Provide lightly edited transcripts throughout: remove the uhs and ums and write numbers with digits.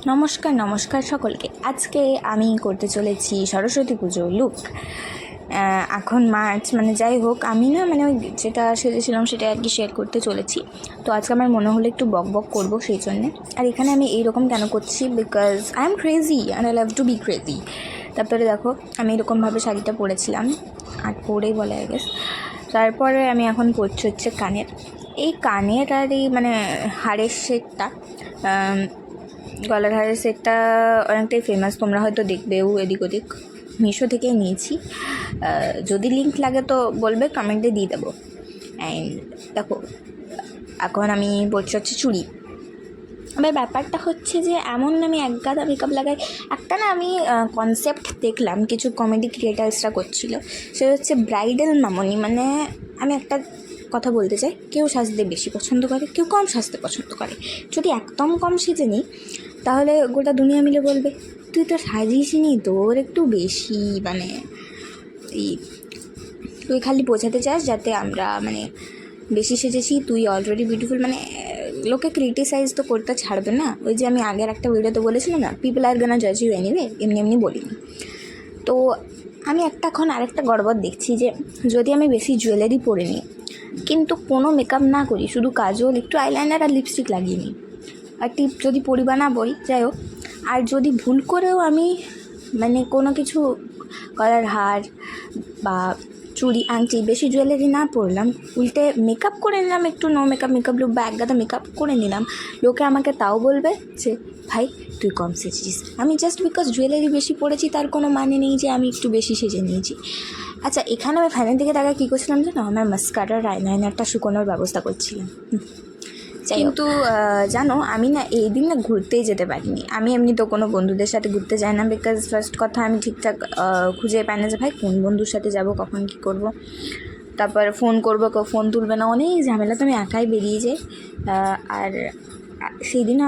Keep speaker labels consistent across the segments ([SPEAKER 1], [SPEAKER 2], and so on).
[SPEAKER 1] নমস্কার নমস্কার সকলকে। আজকে আমি করতে চলেছি সরস্বতী পুজো লুক। এখন মার্চ, যাই হোক, আমি না ওই যেটা সেজেছিলাম সেটা আর কি শেয়ার করতে চলেছি। তো আজকে আমার মনে হলো একটু বক বক করবো, সেই জন্যে। আর এখানে আমি এইরকম কেন করছি, because I am crazy and I love to B crazy. তারপরে দেখো, আমি এরকমভাবে শাড়িটা পরেছিলাম, আর পরেই বলে আই গেস। তারপরে আমি এখন পরছি হচ্ছে কানের, এই কানের আর এই হাড়ের সেটটা, গলার হারের সেটটা অনেকটাই ফেমাস, তোমরা হয়তো দেখবেও এদিক ওদিক। মিশো থেকেই নিয়েছি, যদি লিঙ্ক লাগে তো বলবে, কমেন্টে দিয়ে দেবো। অ্যান্ড দেখো, এখন আমি পরছি হচ্ছে চুড়ি। এবার ব্যাপারটা হচ্ছে যে এমন আমি এক গাদা মেকআপ লাগাই। একটা না আমি কনসেপ্ট দেখলাম, কিছু কমেডি ক্রিয়েটার্সরা করছিল, সে হচ্ছে ব্রাইডাল মামনি। আমি একটা কথা বলতে চাই, কেউ সাজতে বেশি পছন্দ করে, কেউ কম সাজতে পছন্দ করে। যদি একদম কম সেজে নিই, তাহলে গোটা দুনিয়া মিলে বলবে তুই তো সাজিস নি, তোর একটু বেশি তুই খালি বোঝাতে চাস যাতে আমরা বেশি সেজেছি, তুই অলরেডি বিউটিফুল। লোকে ক্রিটিসাইজ তো করতে ছাড়বে না। ওই যে আমি আগের একটা ভিডিওতে বলেছিলাম না, পিপল আর গানা জাজ ইউ এনিওয়ে, এমনি বলিনি। তো আমি এখন আরেকটা গড়বড় দেখছি যে যদি আমি বেশি জুয়েলারি পরে নিই, কিন্তু কোনো মেকআপ না করি, শুধু কাজল, একটু আইলাইনার আর লিপস্টিক লাগিয়ে নিই, আর টিপ যদি পরি বা না পরি, যাই হোক, আর যদি ভুল করেও আমি কোনো কিছু গলার হার বা চুড়ি, আংটি, বেশি জুয়েলারি না পরলাম, উল্টে মেকআপ করে নিলাম, একটু নো মেকআপ লুক বা এক গাদা মেকআপ করে নিলাম, লোকে আমাকে তাও বলবে যে ভাই তুই কম সেজেছিস। আমি জাস্ট বিকজ জুয়েলারি বেশি পরেছি তার কোনো মানে নেই যে আমি একটু বেশি সেজে নিয়েছি। আচ্ছা, এখানে আমি ফ্যানের দিকে তাকায় কী করছিলাম জানো, আমার মাস্কারার আইলাইনারটা শুকোনোর ব্যবস্থা করছিলাম। কিন্তু জানো, আমি এই দিন ঘুরতেই যেতে পারিনি। আমি এমনি তো কোনো বন্ধুদের সাথে ঘুরতে যাই না, বিকজ ফার্স্ট কথা আমি ঠিকঠাক খুঁজে পাই না যে ভাই কোন বন্ধুর সাথে যাব, কখন কী করব। তারপর ফোন করবো, কেউ ফোন তুলবে না, অনেক ঝামেলা। তো আমি একাই বেরিয়ে যাই। আর সেই দিন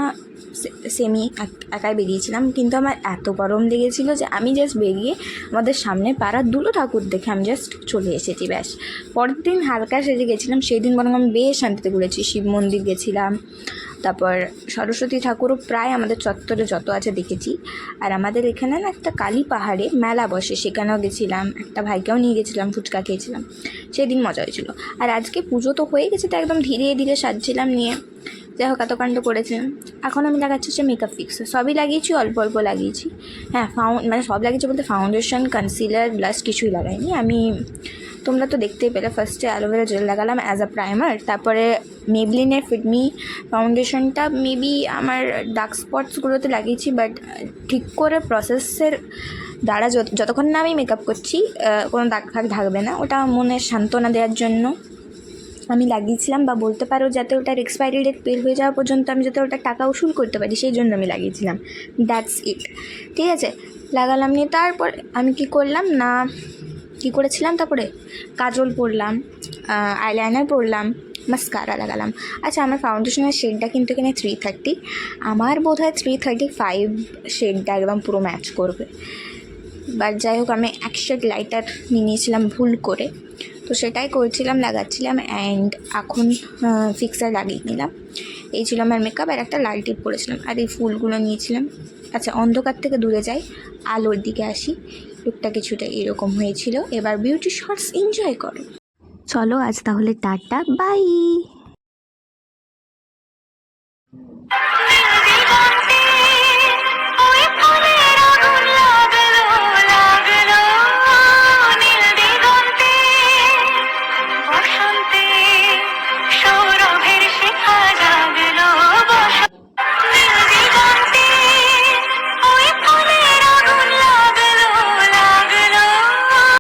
[SPEAKER 1] একাই বেরিয়েছিলাম, কিন্তু আমার এত গরম লেগেছিল যে আমি জাস্ট বেরিয়ে আমাদের সামনে পাড়ার দুটো ঠাকুর দেখে আমি জাস্ট চলে এসেছি, ব্যাস। পরের দিন হালকা সেজে গেছিলাম, সেই দিন বরং আমি বেশ শান্তিতে ঘুরেছি। শিব মন্দির গেছিলাম, তারপর সরস্বতী ঠাকুরও প্রায় আমাদের চত্বরে যত আছে দেখেছি। আর আমাদের এখানে একটা কালী পাহাড়ে মেলা বসে, সেখানেও গেছিলাম, একটা ভাইকেও নিয়ে গেছিলাম, ফুচকা খেয়েছিলাম, সেদিন মজা হয়েছিল। আর আজকে পুজো তো হয়ে গেছে, তো একদম ধীরে ধীরে সাজছিলাম নিয়ে, যাই হোক, এত কাণ্ড করেছিলাম। এখন আমি লাগাচ্ছি হচ্ছে মেকআপ ফিক্স, সবই লাগিয়েছি, অল্প অল্প লাগিয়েছি। হ্যাঁ, সব লাগিয়েছি বলতে ফাউন্ডেশন, কনসিলার, ব্লাশ কিছুই লাগাইনি আমি। তোমরা তো দেখতেই পেলে, ফার্স্টে অ্যালোভেরা জেল লাগালাম অ্যাজ আ প্রাইমার, তারপরে মেবলিনের ফিটমি ফাউন্ডেশনটা মেবি আমার ডার্ক স্পটসগুলোতে লাগিয়েছি, বাট ঠিক করে প্রসেসের দ্বারা যতক্ষণ না আমি মেকআপ করছি কোনো দাগ ফাগ থাকবে না, ওটা মনের সান্ত্বনা দেওয়ার জন্য আমি লাগিয়েছিলাম, বা বলতে পারো যাতে ওটার এক্সপায়ারি ডেট বের হয়ে যাওয়া পর্যন্ত আমি যাতে ওটা টাকা উসুল করতে পারি, সেই জন্য আমি লাগিয়েছিলাম। দ্যাটস ইট, ঠিক আছে। লাগালাম নিয়ে তারপর আমি কী করেছিলাম, তারপরে কাজল পরলাম, আইলাইনার পরলাম, মাস্কারা লাগালাম। আচ্ছা, আমার ফাউন্ডেশনের শেডটা কিন্তু এখানে 330, আমার বোধ হয় 335 শেডটা একদম পুরো ম্যাচ করবে। বাট যাই হোক, আমি এক শেড লাইটার নিয়ে নিয়েছিলাম ভুল করে, তো সেটাই করছিলাম, লাগাচ্ছিলাম। অ্যান্ড এখন ফিক্সার লাগিয়ে নিলাম। এই ছিল আমার মেকআপ। আর একটা লাল টিপ পরেছিলাম, আর এই ফুলগুলো নিয়েছিলাম। আচ্ছা, অন্ধকার থেকে দূরে যাই, আলোর দিকে আসি। লুকটা কিছুটা এরকম হয়েছিল। এবার বিউটি শর্টস এনজয় করো। চলো আজ তাহলে টাটা, বাই।